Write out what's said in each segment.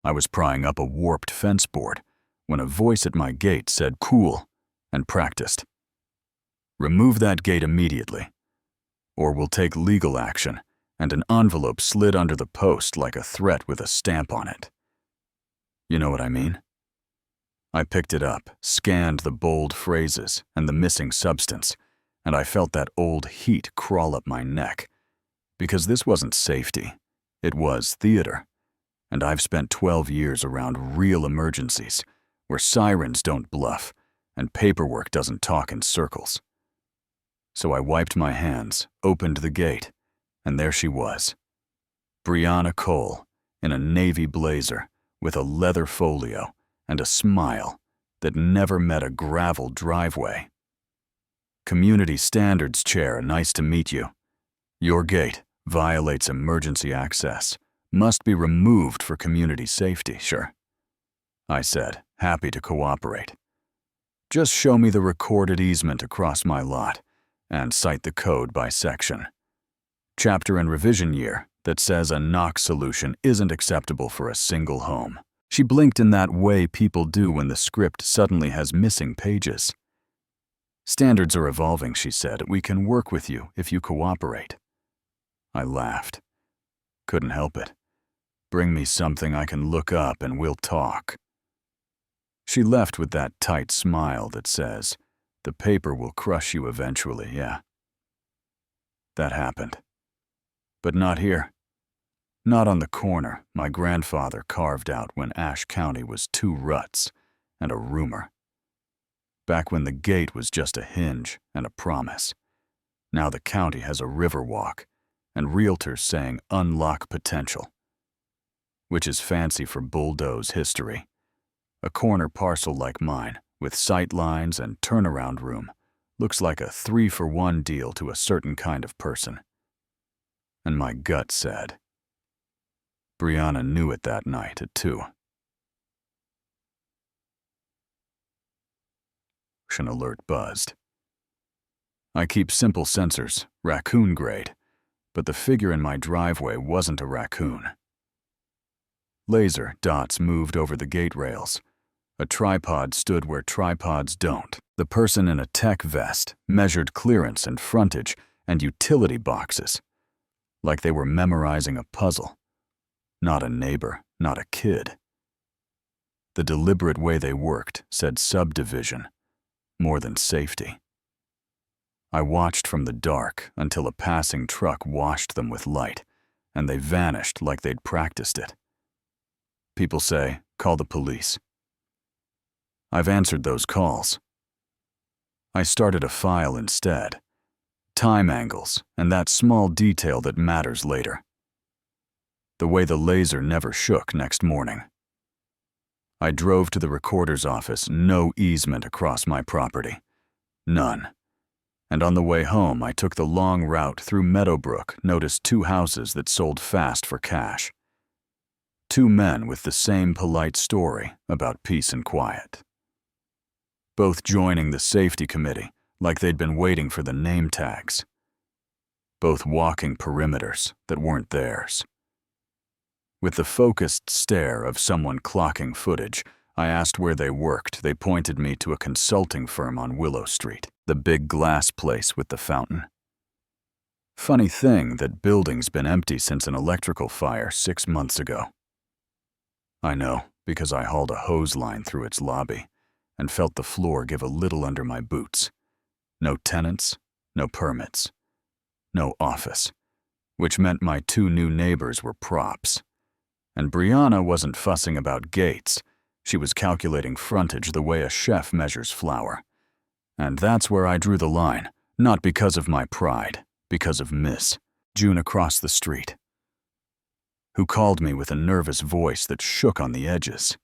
I was prying up a warped fence board when a voice at my gate said, "Cool," and practiced. "Remove that gate immediately, or we'll take legal action," and an envelope slid under the post like a threat with a stamp on it. You know what I mean? I picked it up, scanned the bold phrases and the missing substance, and I felt that old heat crawl up my neck. Because this wasn't safety, it was theater. And I've spent 12 years around real emergencies, where sirens don't bluff and paperwork doesn't talk in circles. So I wiped my hands, opened the gate, and there she was. Brianna Cole, in a navy blazer, with a leather folio and a smile that never met a gravel driveway. "Community Standards Chair, nice to meet you. Your gate violates emergency access. Must be removed for community safety, sure," I said, happy to cooperate. "Just show me the recorded easement across my lot and cite the code by section. Chapter and revision year that says a knock solution isn't acceptable for a single home." She blinked in that way people do when the script suddenly has missing pages. "Standards are evolving," she said. "We can work with you if you cooperate." I laughed. Couldn't help it. Bring me something I can look up and we'll talk. She left with that tight smile that says, "The paper will crush you eventually, yeah." That happened. But not here. Not on the corner my grandfather carved out when Ashe County was 2 ruts and a rumor. Back when the gate was just a hinge and a promise. Now the county has a river walk and realtors saying unlock potential. Which is fancy for bulldoze history. A corner parcel like mine, with sight lines and turnaround room, looks like a 3-for-1 deal to a certain kind of person. And my gut said, Brianna knew it that night at 2. An alert buzzed. I keep simple sensors, raccoon grade, but the figure in my driveway wasn't a raccoon. Laser dots moved over the gate rails. A tripod stood where tripods don't. The person in a tech vest measured clearance and frontage and utility boxes, like they were memorizing a puzzle. Not a neighbor, not a kid. The deliberate way they worked said subdivision, more than safety. I watched from the dark until a passing truck washed them with light, and they vanished like they'd practiced it. People say, call the police. I've answered those calls. I started a file instead. Time angles and that small detail that matters later. The way the laser never shook next morning. I drove to the recorder's office, no easement across my property. None. And on the way home, I took the long route through Meadowbrook, noticed 2 houses that sold fast for cash. 2 men with the same polite story about peace and quiet. Both joining the safety committee like they'd been waiting for the name tags. Both walking perimeters that weren't theirs. With the focused stare of someone clocking footage, I asked where they worked. They pointed me to a consulting firm on Willow Street, the big glass place with the fountain. Funny thing that building's been empty since an electrical fire 6 months ago. I know, because I hauled a hose line through its lobby and felt the floor give a little under my boots. No tenants, no permits, no office, which meant my 2 new neighbors were props. And Brianna wasn't fussing about gates. She was calculating frontage the way a chef measures flour. And that's where I drew the line, not because of my pride, because of Miss June across the street, who called me with a nervous voice that shook on the edges.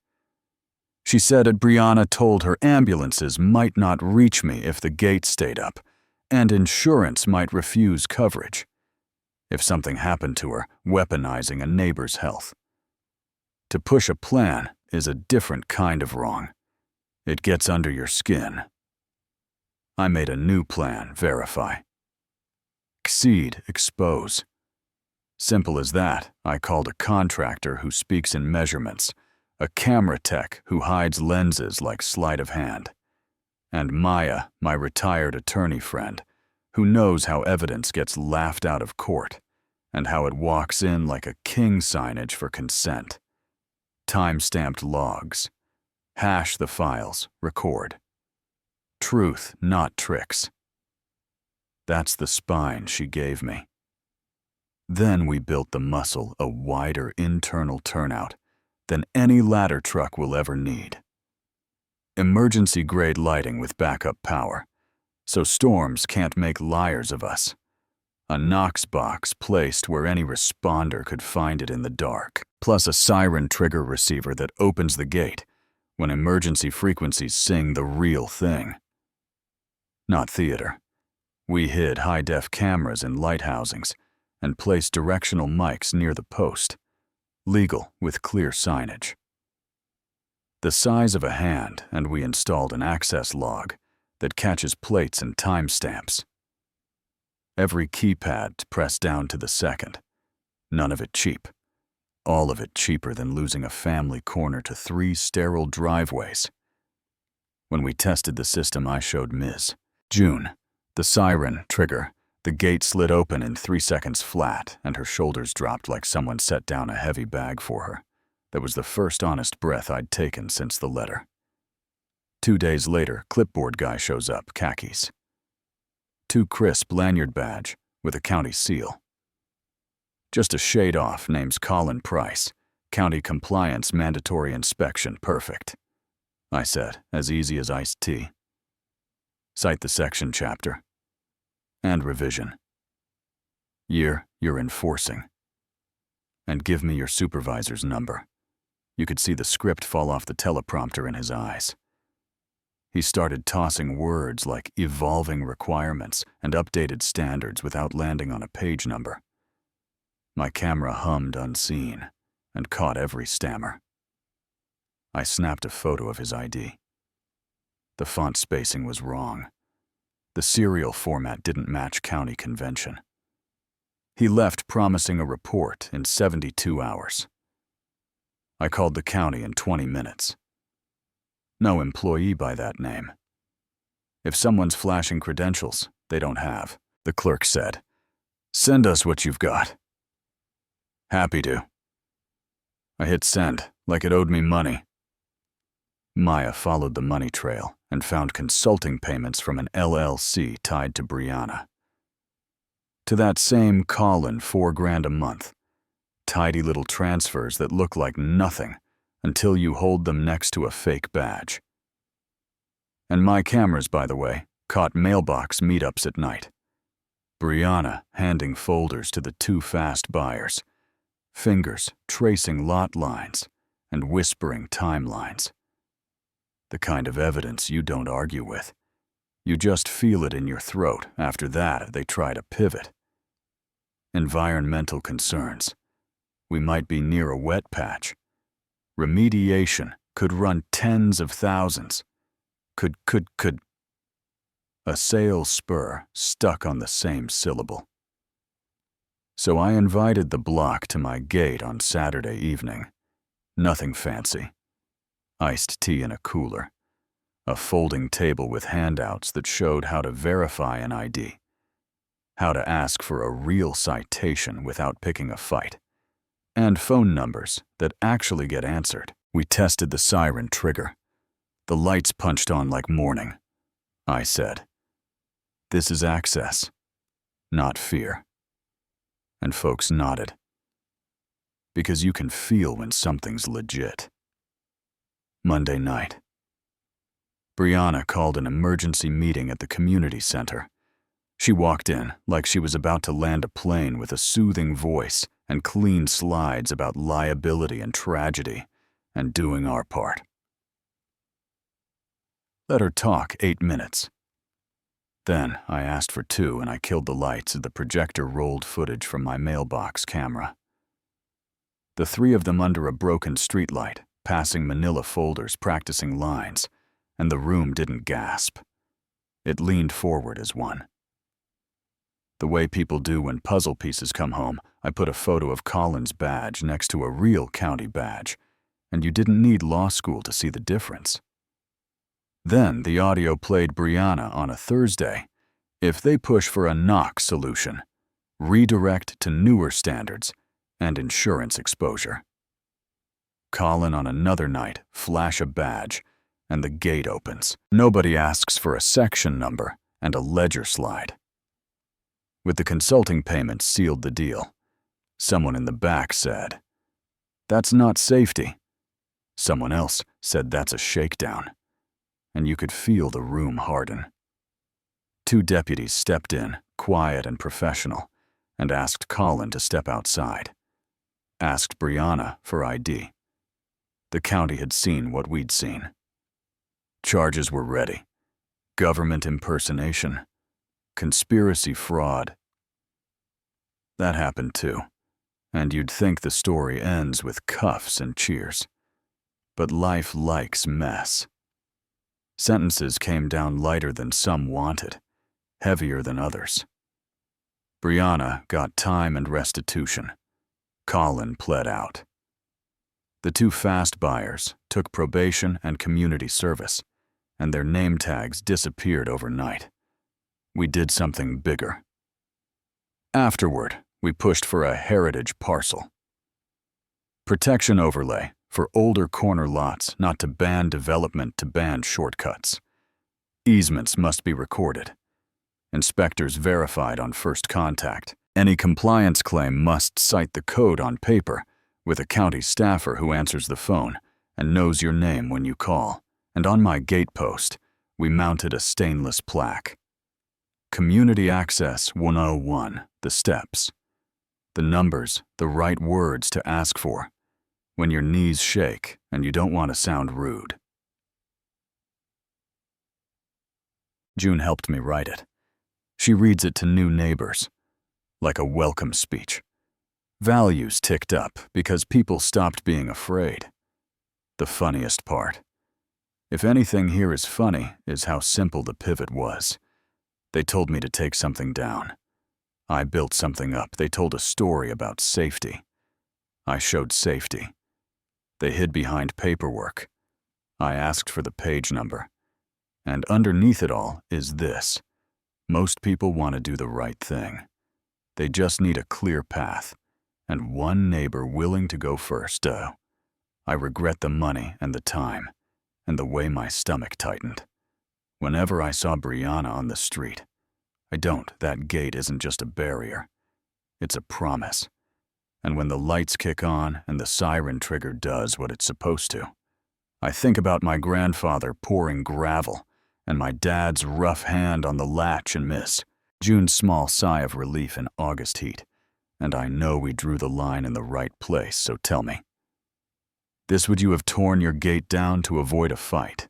She said that Brianna told her ambulances might not reach me if the gate stayed up, and insurance might refuse coverage if something happened to her, weaponizing a neighbor's health. To push a plan is a different kind of wrong. It gets under your skin. I made a new plan, verify. Exceed, expose. Simple as that, I called a contractor who speaks in measurements, a camera tech who hides lenses like sleight of hand, and Maya, my retired attorney friend, who knows how evidence gets laughed out of court and how it walks in like a king signage for consent. Time-stamped logs. Hash the files, record. Truth, not tricks. That's the spine she gave me. Then we built the muscle, a wider internal turnout than any ladder truck will ever need. Emergency-grade lighting with backup power, so storms can't make liars of us. A Knox box placed where any responder could find it in the dark, plus a siren trigger receiver that opens the gate when emergency frequencies sing the real thing. Not theater. We hid high-def cameras in light housings and placed directional mics near the post, legal with clear signage. The size of a hand, and we installed an access log that catches plates and timestamps. Every keypad pressed down to the second. None of it cheap. All of it cheaper than losing a family corner to 3 sterile driveways. When we tested the system, I showed Ms. June, the siren trigger. The gate slid open in 3 seconds flat, and her shoulders dropped like someone set down a heavy bag for her. That was the first honest breath I'd taken since the letter. 2 days later, clipboard guy shows up, khakis. 2 crisp lanyard badge with a county seal. Just a shade off, name's Colin Price. County compliance mandatory inspection, perfect. I said, as easy as iced tea. Cite the section chapter. And revision. Year you're enforcing. And give me your supervisor's number. You could see the script fall off the teleprompter in his eyes. He started tossing words like evolving requirements and updated standards without landing on a page number. My camera hummed unseen and caught every stammer. I snapped a photo of his ID. The font spacing was wrong. The serial format didn't match county convention. He left promising a report in 72 hours. I called the county in 20 minutes. No employee by that name. If someone's flashing credentials they don't have, the clerk said, "Send us what you've got." Happy to. I hit send, like it owed me money. Maya followed the money trail and found consulting payments from an LLC tied to Brianna. To that same Colin, $4,000 a month. Tidy little transfers that look like nothing until you hold them next to a fake badge. And my cameras, by the way, caught mailbox meetups at night. Brianna handing folders to the 2 fast buyers, fingers tracing lot lines and whispering timelines. The kind of evidence you don't argue with. You just feel it in your throat. After that, they try to pivot. Environmental concerns. We might be near a wet patch. Remediation could run tens of thousands. Could. A sales spur stuck on the same syllable. So I invited the block to my gate on Saturday evening. Nothing fancy. Iced tea in a cooler. A folding table with handouts that showed how to verify an ID. How to ask for a real citation without picking a fight. And phone numbers that actually get answered. We tested the siren trigger. The lights punched on like morning. I said, "This is access, not fear." And folks nodded. Because you can feel when something's legit. Monday night. Brianna called an emergency meeting at the community center. She walked in like she was about to land a plane with a soothing voice and clean slides about liability and tragedy and doing our part. Let her talk 8 minutes. Then I asked for 2 and I killed the lights as the projector rolled footage from my mailbox camera. The 3 of them under a broken streetlight, passing manila folders, practicing lines, and the room didn't gasp. It leaned forward as one. The way people do when puzzle pieces come home, I put a photo of Colin's badge next to a real county badge and you didn't need law school to see the difference. Then the audio played Brianna on a Thursday. If they push for a knock solution, redirect to newer standards and insurance exposure. Colin on another night, flash a badge, and the gate opens. Nobody asks for a section number and a ledger slide. With the consulting payment sealed the deal, someone in the back said, "That's not safety." Someone else said that's a shakedown, and you could feel the room harden. 2 deputies stepped in, quiet and professional, and asked Colin to step outside. Asked Brianna for ID. The county had seen what we'd seen. Charges were ready. Government impersonation. Conspiracy fraud. That happened too, and you'd think the story ends with cuffs and cheers. But life likes mess. Sentences came down lighter than some wanted, heavier than others. Brianna got time and restitution. Colin pled out. The 2 fast buyers took probation and community service, and their name tags disappeared overnight. We did something bigger. Afterward, we pushed for a heritage parcel. Protection overlay for older corner lots, not to ban development, to ban shortcuts. Easements must be recorded. Inspectors verified on first contact. Any compliance claim must cite the code on paper, with a county staffer who answers the phone and knows your name when you call. And on my gatepost, we mounted a stainless plaque. Community Access 101, the steps. The numbers, the right words to ask for, when your knees shake and you don't want to sound rude. June helped me write it. She reads it to new neighbors, like a welcome speech. Values ticked up because people stopped being afraid. The funniest part, if anything here is funny, is how simple the pivot was. They told me to take something down. I built something up. They told a story about safety. I showed safety. They hid behind paperwork. I asked for the page number. And underneath it all is this. Most people want to do the right thing. They just need a clear path, and one neighbor willing to go first. I regret the money and the time, and the way my stomach tightened. Whenever I saw Brianna on the street, that gate isn't just a barrier. It's a promise. And when the lights kick on and the siren trigger does what it's supposed to, I think about my grandfather pouring gravel and my dad's rough hand on the latch and miss. June's small sigh of relief in August heat, and I know we drew the line in the right place, so tell me. This would you have torn your gate down to avoid a fight?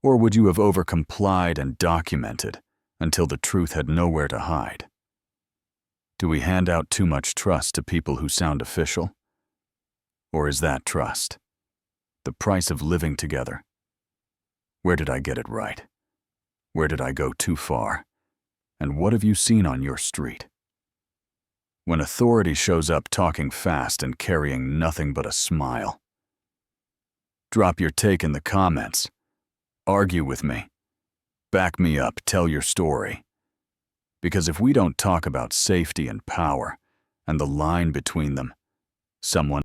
Or would you have overcomplied and documented until the truth had nowhere to hide? Do we hand out too much trust to people who sound official? Or is that trust the price of living together? Where did I get it right? Where did I go too far? And what have you seen on your street? When authority shows up talking fast and carrying nothing but a smile. Drop your take in the comments. Argue with me. Back me up, tell your story. Because if we don't talk about safety and power, and the line between them, someone